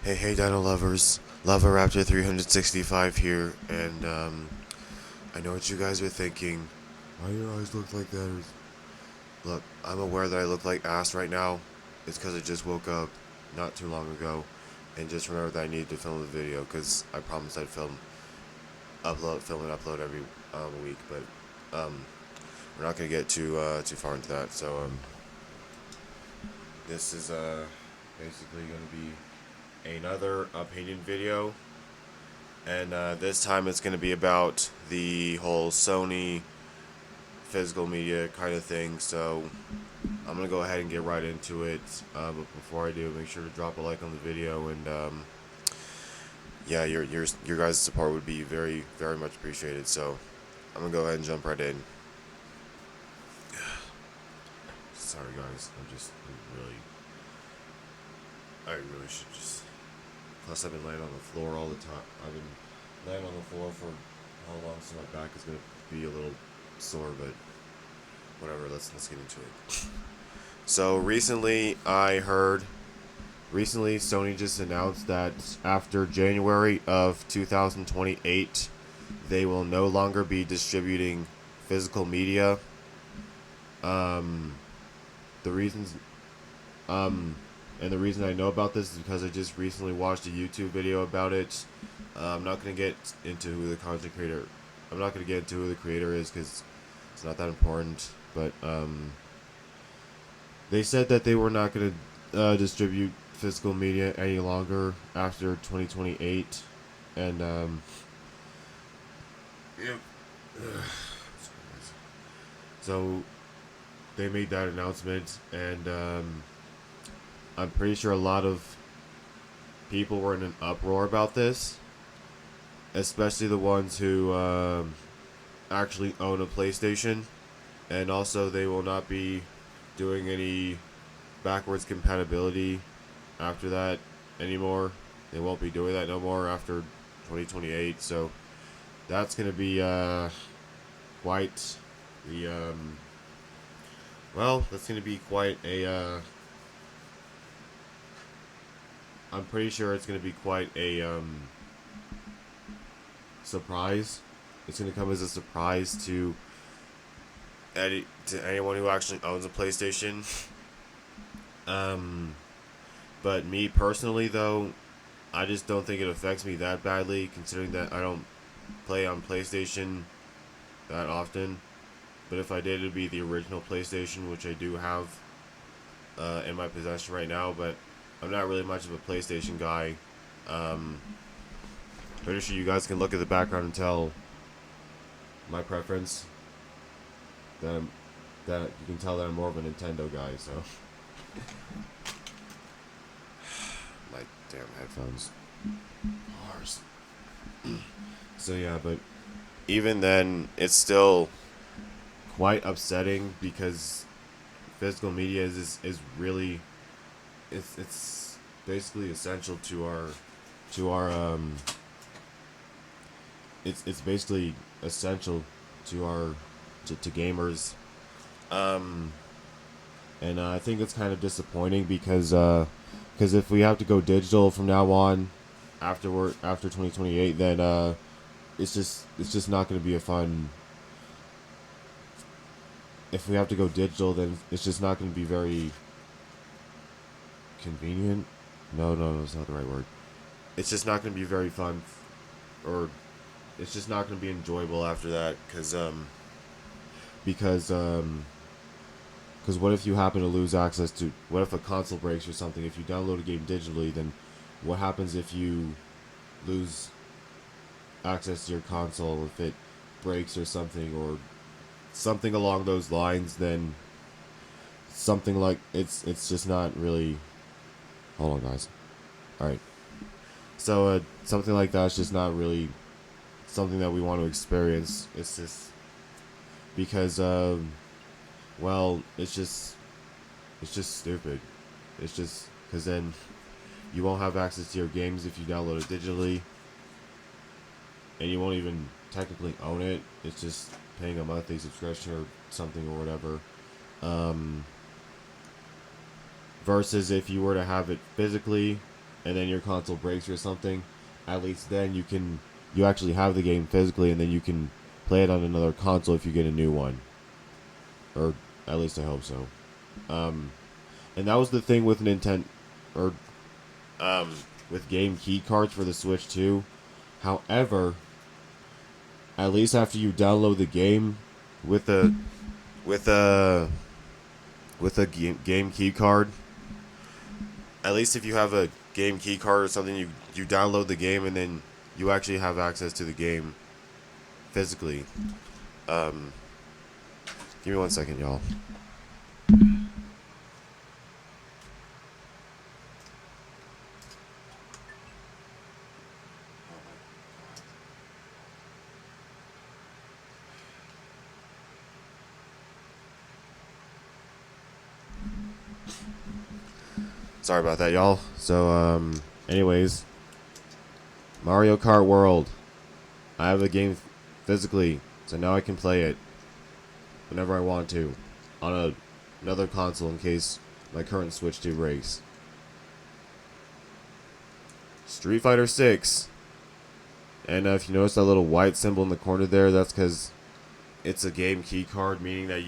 Hey, Dino lovers. Lava Raptor 365 here, and I know what you guys are thinking. Why do your eyes look like that? Look, I'm aware that I look like ass right now. It's because I just woke up not too long ago, and just remember that I needed to film the video because I promised I'd film and upload every week. But we're not gonna get too far into that. So this is basically gonna be another opinion video. And this time it's going to be about the whole Sony physical media kind of thing. So I'm going to go ahead and get right into it. But before I do, make sure to drop a like on the video. And yeah, your guys' support would be very, very much appreciated. So I'm going to go ahead and jump right in. Sorry, guys. I really should just. Plus, I've been laying on the floor all the time. I've been laying on the floor for how long, so my back is gonna be a little sore. But whatever. Let's get into it. So recently Sony just announced that after January of 2028, they will no longer be distributing physical media. Um, the reasons And the reason I know about this is because I just recently watched a YouTube video about it. I'm not gonna get into who the content creator. I'm not gonna get into who the creator is because it's not that important. But they said that they were not gonna distribute physical media any longer after 2028, and yep. So they made that announcement, and I'm pretty sure a lot of people were in an uproar about this, especially the ones who actually own a PlayStation, and also they will not be doing any backwards compatibility after that anymore. They won't be doing that no more after 2028. So that's gonna be quite the that's gonna be quite a I'm pretty sure it's going to be quite a surprise. It's going to come as a surprise to anyone who actually owns a PlayStation. Um, but me personally, though, I just don't think it affects me that badly, considering that I don't play on PlayStation that often. But if I did, it'd be the original PlayStation, which I do have in my possession right now. But I'm not really much of a PlayStation guy. Pretty sure you guys can look at the background and tell my preference. That you can tell that I'm more of a Nintendo guy. So my damn headphones. Bars. So yeah, but even then, it's still quite upsetting because physical media is really it's basically essential to our it's basically essential to our to gamers. um and I think it's kind of disappointing because if we have to go digital from now on after 2028, then it's just not going to be a fun. If we have to go digital, then it's just not going to be very convenient. No, that's not the right word. It's just not going to be very fun, or it's just not going to be enjoyable after that. Because what if you happen to lose access to? What if a console breaks or something? If you download a game digitally, then what happens if you lose access to your console? If it breaks or something along those lines, then something like it's just not really. Hold on, guys. All right. So something like that's just not really something that we want to experience. It's just because it's just stupid. It's just because then you won't have access to your games if you download it digitally, and you won't even technically own it. It's just paying a monthly subscription or something or whatever. Um, Versus if you were to have it physically, and then your console breaks or something, at least then you actually have the game physically, and then you can play it on another console if you get a new one, or at least I hope so. And that was the thing with Nintendo, or with game key cards for the Switch too. However, at least after you download the game with a with a game key card, at least if you have a game key card or something, you download the game and then you actually have access to the game physically. Um, Give me 1 second, y'all. Sorry about that, y'all. So, anyways, Mario Kart World. I have the game physically, so now I can play it whenever I want to on another console in case my current Switch 2 breaks. Street Fighter 6. And if you notice that little white symbol in the corner there, that's because it's a game key card, meaning that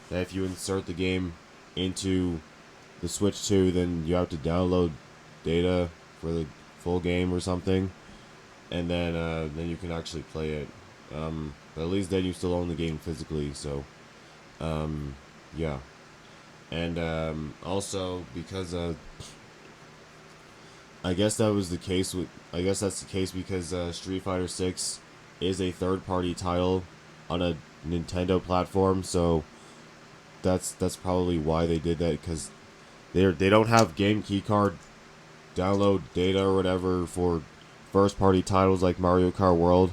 that if you insert the game into the Switch 2, then you have to download data for the full game or something, and then you can actually play it. But at least then you still own the game physically. So, yeah, and also because I guess that's the case because Street Fighter 6 is a third-party title on a Nintendo platform, so that's probably why they did that, because they don't have game keycard download data or whatever for first party titles like Mario Kart World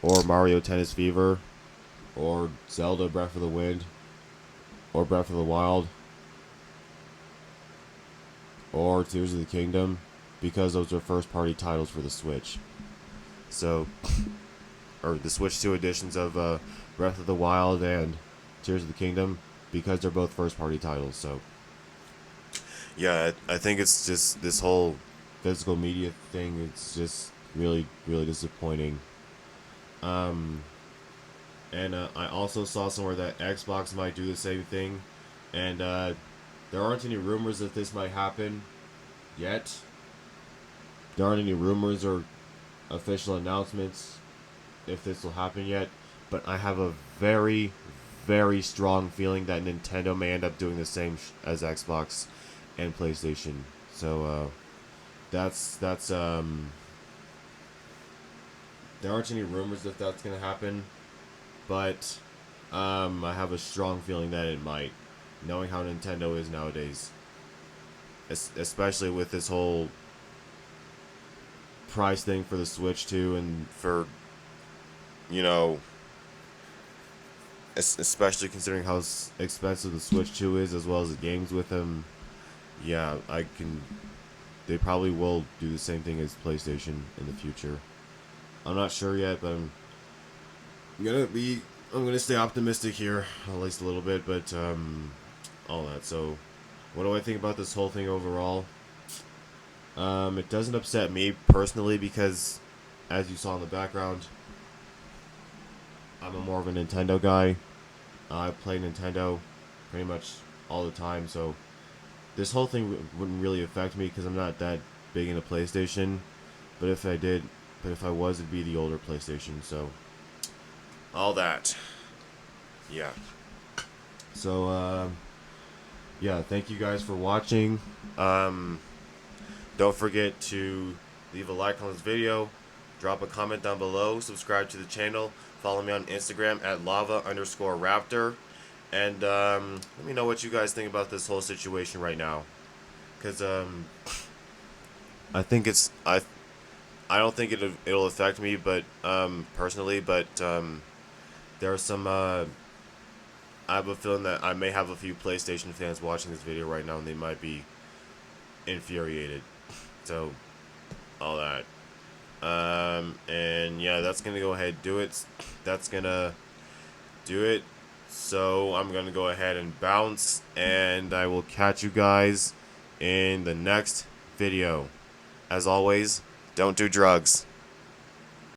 or Mario Tennis Fever or Zelda Breath of the Wind or Breath of the Wild or Tears of the Kingdom, because those are first party titles for the Switch. So, or the Switch 2 editions of Breath of the Wild and Tears of the Kingdom, because they're both first party titles. So yeah, I think it's just this whole physical media thing. It's just really, really disappointing. And I also saw somewhere that Xbox might do the same thing, and there aren't any rumors that this might happen yet. There aren't any rumors or official announcements if this will happen yet, but I have a very, very strong feeling that Nintendo may end up doing the same as Xbox and PlayStation. So that's there aren't any rumors if that's gonna happen, but I have a strong feeling that it might, knowing how Nintendo is nowadays, especially with this whole price thing for the Switch 2, and for, you know, especially considering how expensive the Switch 2 is, as well as the games with them. Yeah, they probably will do the same thing as PlayStation in the future. I'm not sure yet, but I'm gonna stay optimistic here, at least a little bit, but all that. So, what do I think about this whole thing overall? It doesn't upset me personally because, as you saw in the background, I'm more of a Nintendo guy. I play Nintendo pretty much all the time, so this whole thing wouldn't really affect me because I'm not that big into PlayStation. But if I was, it'd be the older PlayStation. So, all that. Yeah. So, yeah, thank you guys for watching. Don't forget to leave a like on this video, drop a comment down below, subscribe to the channel, follow me on Instagram at lava_raptor, and let me know what you guys think about this whole situation right now. Because I think I don't think it'll affect me, but personally, but there are some I have a feeling that I may have a few PlayStation fans watching this video right now, and they might be infuriated. So, all that. And yeah, that's gonna go ahead and do it. That's gonna do it. So I'm gonna go ahead and bounce, and I will catch you guys in the next video. As always, don't do drugs.